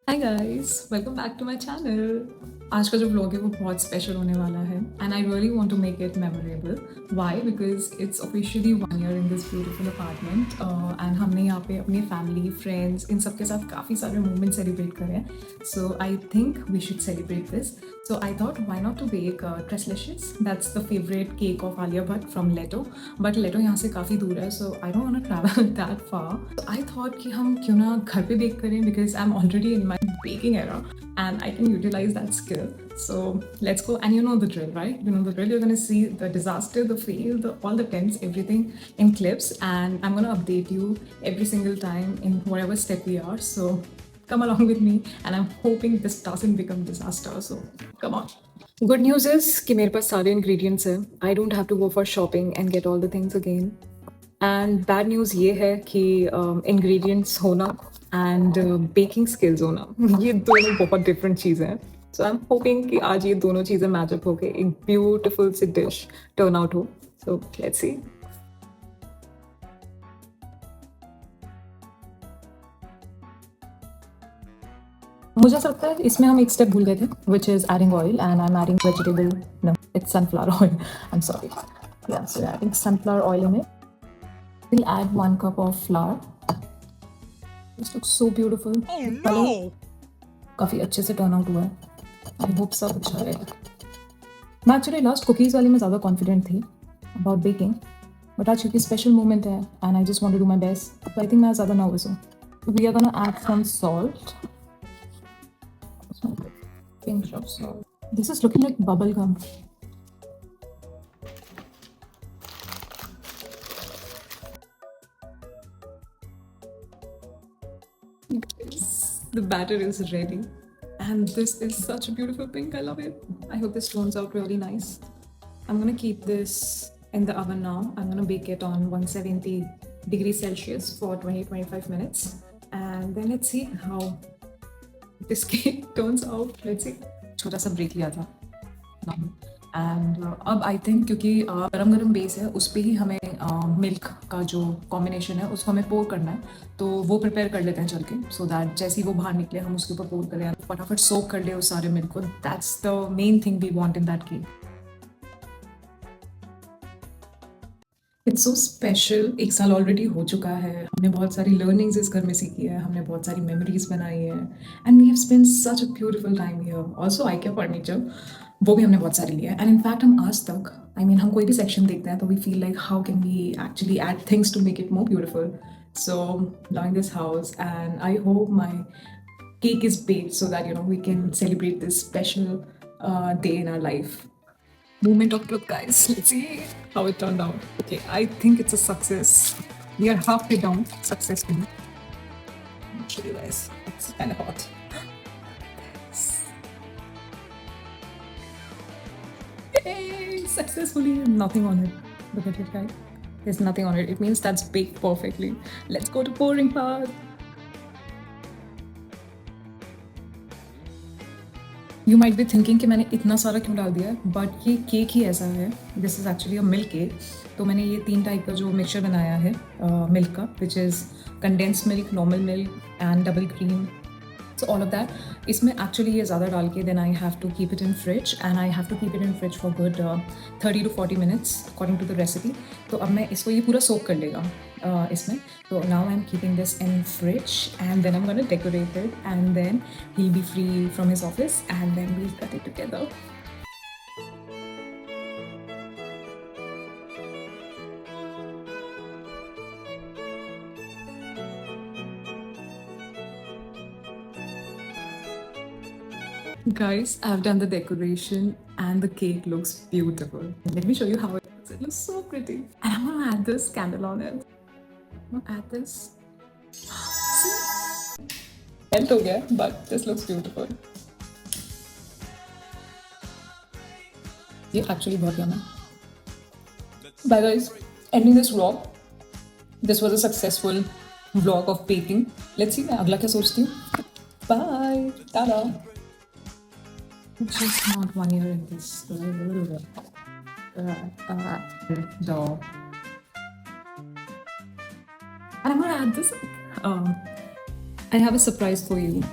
Hi guys, welcome back to my channel. आज का जो व्लॉग है वो बहुत स्पेशल होने वाला है and I really want to make it memorable. Why? Because it's officially 1 year in this beautiful apartment and हमने यहाँ पे अपनी फैमिली फ्रेंड्स इन सबके साथ काफ़ी सारे मोमेंट सेलिब्रेट करे हैं। So I think we should celebrate this. So I thought, why not to bake Tresslicious? That's the favorite cake of Alia Bhatt from Leto. But Leto यहाँ से काफ़ी दूर है, so I don't want to travel that far. So I thought कि हम क्यों ना घर पे bake करें, because I'm already in my baking era and I can utilize that skill. So let's go. And you know the drill, right? You know the drill. You're gonna see the disaster, the fail, all the attempts, everything in clips, and I'm gonna update you every single time in whatever step we are. So come along with me and I'm hoping this doesn't become disaster, so come on. Good news is कि मेरे पास सारे ingredients हैं. I don't have to go for shopping and get all the things again. And bad news ये है कि ingredients होना and baking skills होना ये दोनों बहुत different चीज़ें हैं. So I'm hoping कि आज ये दोनों चीज़ें match up होके एक beautiful सी dish turn out हो. So let's see. मुझे ऐसा लगता है इसमें हम एक स्टेप भूल गए थे, which is adding oil, and I am adding vegetable, no it's sunflower oil, I am sorry. Yeah, so adding sunflower oil in it. We'll add 1 cup of flour. This looks so beautiful. Oh no! काफ़ी अच्छे से turn out हुआ है. I hope सब अच्छा रहेगा. मैं actually last cookies वाली में ज़्यादा कॉन्फिडेंट थी अबाउट बेकिंग, बट आज क्योंकि स्पेशल मोमेंट है and I just want to do my best, तो आई थिंक मैं ज़्यादा नर्वस हूँ. We are gonna add some salt. Pinch of salt. This is looking like bubble gum. Yes, the batter is ready. And this is such a beautiful pink. I love it. I hope this turns out really nice. I'm gonna keep this in the oven now. I'm gonna bake it on 170 degrees Celsius for 20-25 minutes. And then let's see how this cake turns out. Let's see. छोटा सा break लिया था and अब I think क्योंकि गरम गरम base है उस पर ही हमें मिल्क का जो कॉम्बिनेशन है उसको हमें पोर करना है, तो वो प्रिपेयर कर लेते हैं चल के, सो दैट जैसे ही वो बाहर निकले हम उसके ऊपर पोर करें, फटाफट सोक कर ले उस सारे मिल्क को. That's the main thing we want in that cake. It's so special. 1 साल ऑलरेडी हो चुका है. हमने बहुत सारी लर्निंग्स इस घर में सीखी है, हमने बहुत सारी मेमोरीज बनाई है and we have spend such a beautiful time here. Also IKEA furniture वो भी हमने बहुत सारी लिया है. एंड इनफैक्ट हम आज तक हम कोई भी सेक्शन देखते हैं तो we feel like how can we actually add things to make it more beautiful. So loving this house and I hope my cake is baked so that we can celebrate this special day in our life. Moment of truth, guys. Let's see how it turned out. Okay, I think it's a success. We are halfway down successfully. I'll show you guys. It's kind of hot. Yay! Successfully. Nothing on it. Look at it, guys. There's nothing on it. It means that's baked perfectly. Let's go to pouring part. You might be thinking कि मैंने इतना सारा क्यों डाल दिया है, but ये cake ही ऐसा है. This is actually a milk cake. तो मैंने ये 3 टाइप का जो मिक्सचर बनाया है मिल्क का, which is condense milk, normal milk and double cream. So all of that इसमें एक्चुअली ये ज़्यादा डाल के then I have to keep it in fridge and I have to keep it in fridge for good 30 to 40 minutes according to the recipe. तो अब मैं इसको ये पूरा सोक कर लेगा इसमें. तो now I am keeping this in fridge and then I am gonna decorate it and then he will be free from his office and then we will cut it together. Guys, I've done the decoration and the cake looks beautiful. Let me show you how it looks. It looks so pretty. And I'm gonna add this candle on it. I'm gonna add this. See? Melt ho gaya, but this looks beautiful. ये actually बहुत yummy. Bye guys, ending this vlog. This was a successful vlog of baking. Let's see मैं अगला क्या सोचती हूँ. Bye. Ta-da. Just not 1 year in this. Dough. And I'm gonna add this. I have a surprise for you.